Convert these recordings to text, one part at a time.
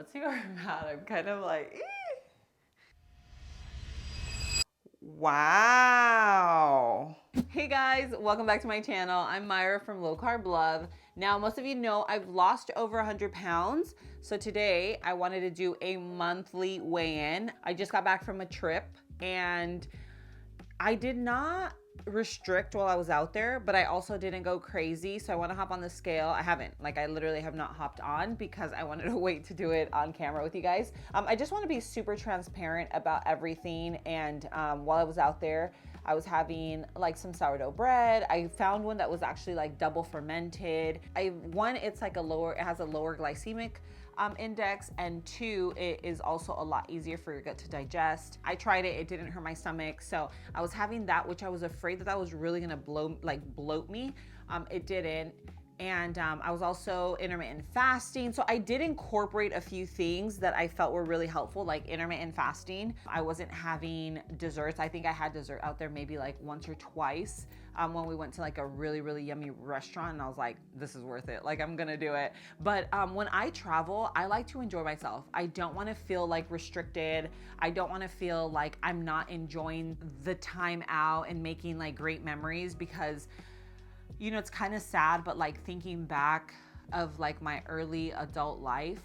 Let's see where I'm at. I'm kind of like, wow. Hey guys, welcome back to my channel. I'm Myra from Low Carb Love. Now, most of you know I've lost over 100 pounds. So today I wanted to do a monthly weigh-in. I just got back from a trip and I did not restrict while I was out there, but I also didn't go crazy. So I want to hop on the scale. I haven't, I literally have not hopped on because I wanted to wait to do it on camera with you guys. I just want to be super transparent about everything. And while I was out there, I was having like some sourdough bread. I found one that was actually like double fermented. It's like it has a lower glycemic index, and two, it is also a lot easier for your gut to digest. I tried it, it didn't hurt my stomach. So I was having that, which I was afraid that was really gonna bloat me. It didn't. And I was also intermittent fasting. So I did incorporate a few things that I felt were really helpful, like intermittent fasting. I wasn't having desserts. I think I had dessert out there maybe like once or twice when we went to like a really, really yummy restaurant, and I was like, this is worth it. Like, I'm gonna do it. But when I travel, I like to enjoy myself. I don't wanna feel like restricted. I don't wanna feel like I'm not enjoying the time out and making like great memories, because you know, it's kind of sad, but like thinking back of like my early adult life,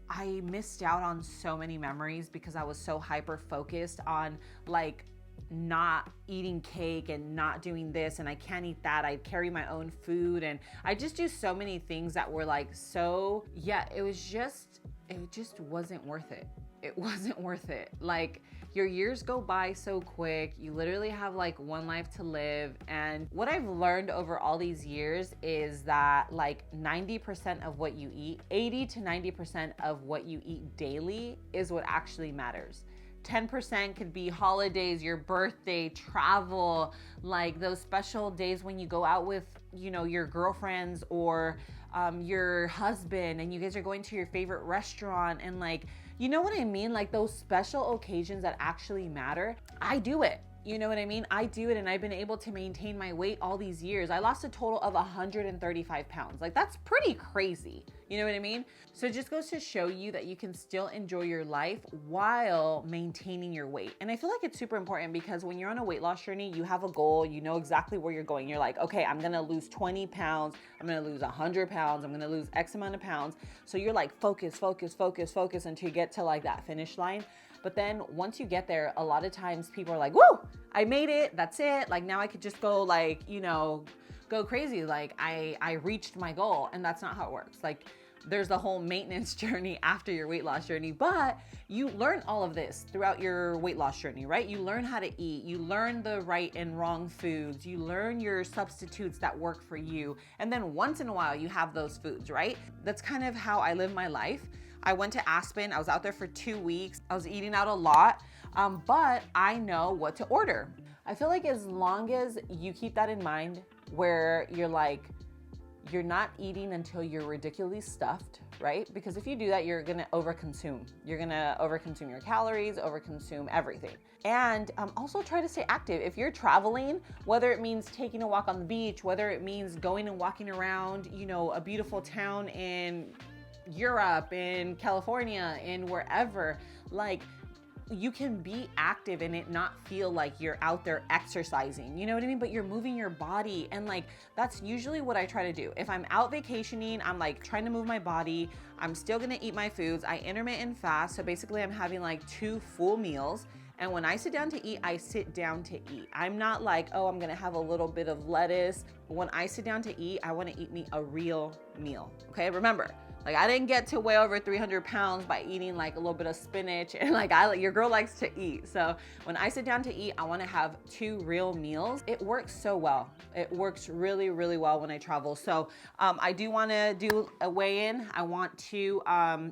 I missed out on so many memories because I was so hyper focused on like not eating cake and not doing this, and I can't eat that. I carry my own food, and I just do so many things that were like, so yeah, it just wasn't worth it. It wasn't worth it. Like, your years go by so quick. You literally have like one life to live. And what I've learned over all these years is that like 90% of what you eat, 80 to 90% of what you eat daily is what actually matters. 10% could be holidays, your birthday, travel, like those special days when you go out with, you know, your girlfriends or your husband, and you guys are going to your favorite restaurant, and like, you know what I mean? Like those special occasions that actually matter. I do it. You know what I mean? I do it, and I've been able to maintain my weight all these years. I lost a total of 135 pounds. Like, that's pretty crazy. You know what I mean? So it just goes to show you that you can still enjoy your life while maintaining your weight. And I feel like it's super important because when you're on a weight loss journey, you have a goal, you know exactly where you're going. You're like, okay, I'm gonna lose 20 pounds, I'm gonna lose 100 pounds, I'm gonna lose X amount of pounds. So you're like, focus until you get to like that finish line. But then once you get there, a lot of times people are like, woo, I made it, that's it. Like now I could just go like, you know, go crazy. Like I reached my goal, and that's not how it works. Like there's the whole maintenance journey after your weight loss journey, but you learn all of this throughout your weight loss journey, right? You learn how to eat, you learn the right and wrong foods, you learn your substitutes that work for you. And then once in a while you have those foods, right? That's kind of how I live my life. I went to Aspen. I was out there for 2 weeks. I was eating out a lot, but I know what to order. I feel like as long as you keep that in mind, where you're like, you're not eating until you're ridiculously stuffed, right? Because if you do that, you're gonna overconsume. You're gonna overconsume your calories, overconsume everything. And also try to stay active. If you're traveling, whether it means taking a walk on the beach, whether it means going and walking around, you know, a beautiful town in Europe, in California, in wherever, like you can be active and it not feel like you're out there exercising, you know what I mean? But you're moving your body, and like that's usually what I try to do. If I'm out vacationing, I'm like trying to move my body. I'm still gonna eat my foods. I intermittent fast, so basically I'm having like 2 full meals. And when I sit down to eat, I sit down to eat. I'm not like, oh, I'm gonna have a little bit of lettuce. When I sit down to eat, I wanna eat me a real meal, okay? Remember, like I didn't get to weigh over 300 pounds by eating like a little bit of spinach, and like your girl likes to eat. So when I sit down to eat, I wanna have 2 real meals. It works so well. It works really, really well when I travel. So I do wanna do a weigh-in. I want to,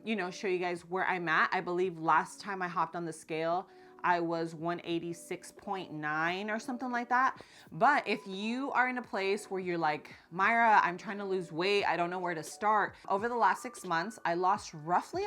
you know, show you guys where I'm at. I believe last time I hopped on the scale, I was 186.9 or something like that. But if you are in a place where you're like, Myra, I'm trying to lose weight, I don't know where to start. Over the last 6 months, I lost roughly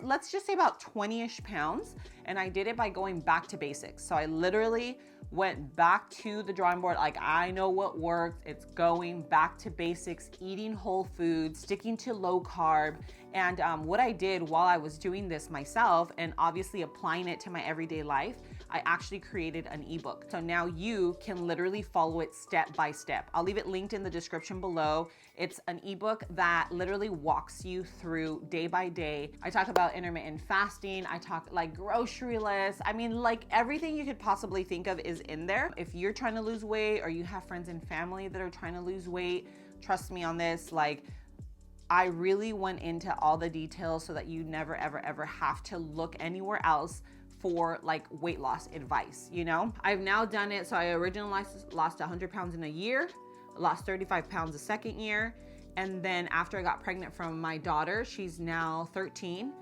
let's just say about 20-ish pounds. And I did it by going back to basics. So I literally went back to the drawing board. Like, I know what works. It's going back to basics, eating whole foods, sticking to low carb, And what I did while I was doing this myself and obviously applying it to my everyday life, I actually created an ebook. So now you can literally follow it step by step. I'll leave it linked in the description below. It's an ebook that literally walks you through day by day. I talk about intermittent fasting. I talk like grocery lists. I mean, like everything you could possibly think of is in there. If you're trying to lose weight or you have friends and family that are trying to lose weight, trust me on this, like I really went into all the details so that you never, ever, ever have to look anywhere else for like weight loss advice, you know? I've now done it. So I originally lost 100 pounds in a year, lost 35 pounds the second year. And then after I got pregnant from my daughter, she's now 13.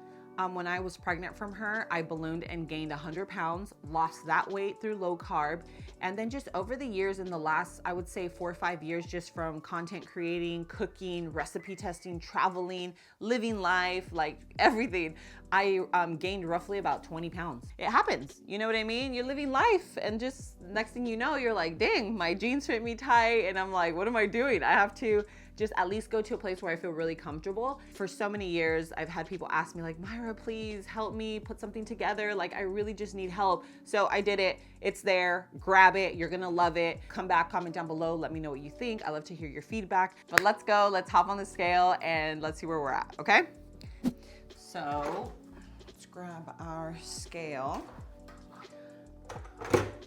When I was pregnant from her, I ballooned and gained 100 pounds, lost that weight through low carb. And then just over the years, in the last, I would say 4 or 5 years, just from content creating, cooking, recipe testing, traveling, living life, like everything, I gained roughly about 20 pounds. It happens, you know what I mean? You're living life and just next thing you know, you're like, dang, my jeans fit me tight. And I'm like, what am I doing? I have to just at least go to a place where I feel really comfortable. For so many years, I've had people ask me like, Myra, please help me put something together. Like, I really just need help. So I did it. It's there. Grab it. You're gonna love it. Come back, comment down below. Let me know what you think. I love to hear your feedback. But let's go. Let's hop on the scale and let's see where we're at, okay? So let's grab our scale.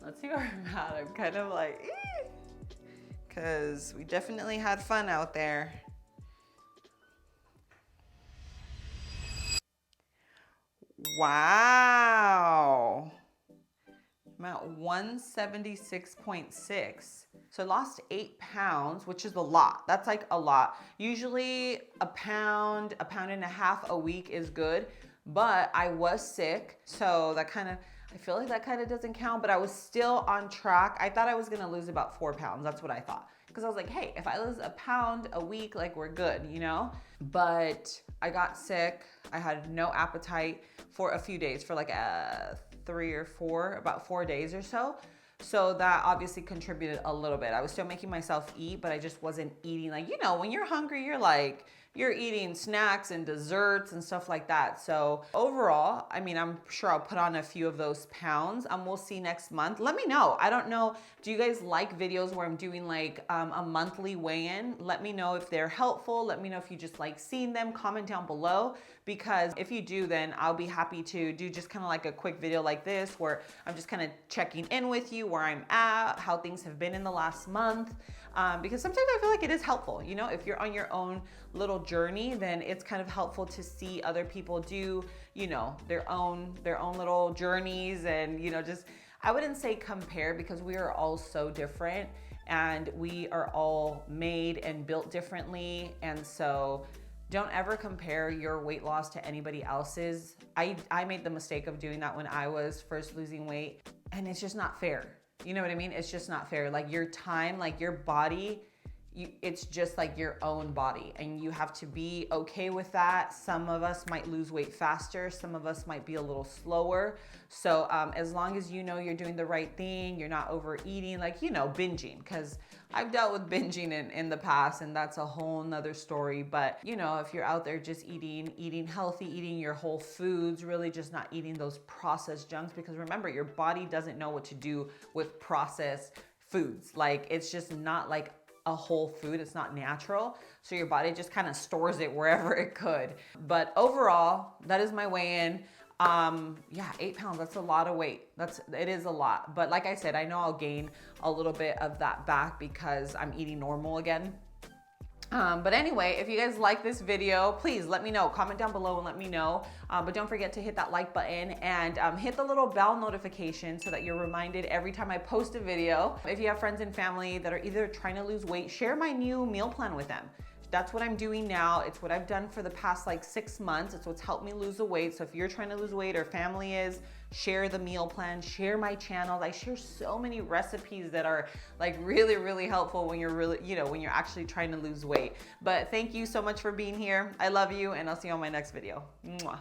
Let's see where I'm at. I'm kind of like, because we definitely had fun out there. Wow. I'm at 176.6. So I lost 8 pounds, which is a lot. That's like a lot. Usually a pound and a half a week is good, but I was sick. So that kind of, I feel like that kind of doesn't count, but I was still on track. I thought I was gonna lose about 4 pounds. That's what I thought. Because I was like, hey, if I lose a pound a week, like we're good, you know? But I got sick. I had no appetite for a few days, for like about 4 days or so. So that obviously contributed a little bit. I was still making myself eat, but I just wasn't eating. Like, you know, when you're hungry, you're eating snacks and desserts and stuff like that. So overall, I mean, I'm sure I'll put on a few of those pounds. We'll see next month. Let me know. I don't know. Do you guys like videos where I'm doing like a monthly weigh-in? Let me know if they're helpful. Let me know if you just like seeing them. Comment down below, because if you do, then I'll be happy to do just kind of like a quick video like this where I'm just kind of checking in with you, where I'm at, how things have been in the last month. Because sometimes I feel like it is helpful, you know, if you're on your own little journey, then it's kind of helpful to see other people do, you know, their own little journeys, and, you know, just, I wouldn't say compare, because we are all so different and we are all made and built differently. And so don't ever compare your weight loss to anybody else's. I made the mistake of doing that when I was first losing weight, and it's just not fair. You know what I mean? It's just not fair. Like your time, like your body, it's just like your own body, and you have to be okay with that. Some of us might lose weight faster. Some of us might be a little slower. So as long as you know you're doing the right thing, you're not overeating, like, you know, binging, because I've dealt with binging in the past, and that's a whole nother story. But, you know, if you're out there just eating healthy, eating your whole foods, really just not eating those processed junks, because remember, your body doesn't know what to do with processed foods. Like, it's just not like a whole food. It's not natural. So your body just kind of stores it wherever it could. But overall, that is my weigh-in. Yeah, 8 pounds, that's a lot of weight. It is a lot. But like I said, I know I'll gain a little bit of that back because I'm eating normal again. But anyway, if you guys like this video, please let me know. Comment down below and let me know. But don't forget to hit that like button and hit the little bell notification so that you're reminded every time I post a video. If you have friends and family that are either trying to lose weight, share my new meal plan with them. That's what I'm doing now. It's what I've done for the past like 6 months. It's what's helped me lose the weight. So if you're trying to lose weight or family is, share the meal plan, share my channel. I share so many recipes that are like really, really helpful when you're really, you know, when you're actually trying to lose weight. But thank you so much for being here. I love you, and I'll see you on my next video. Mwah.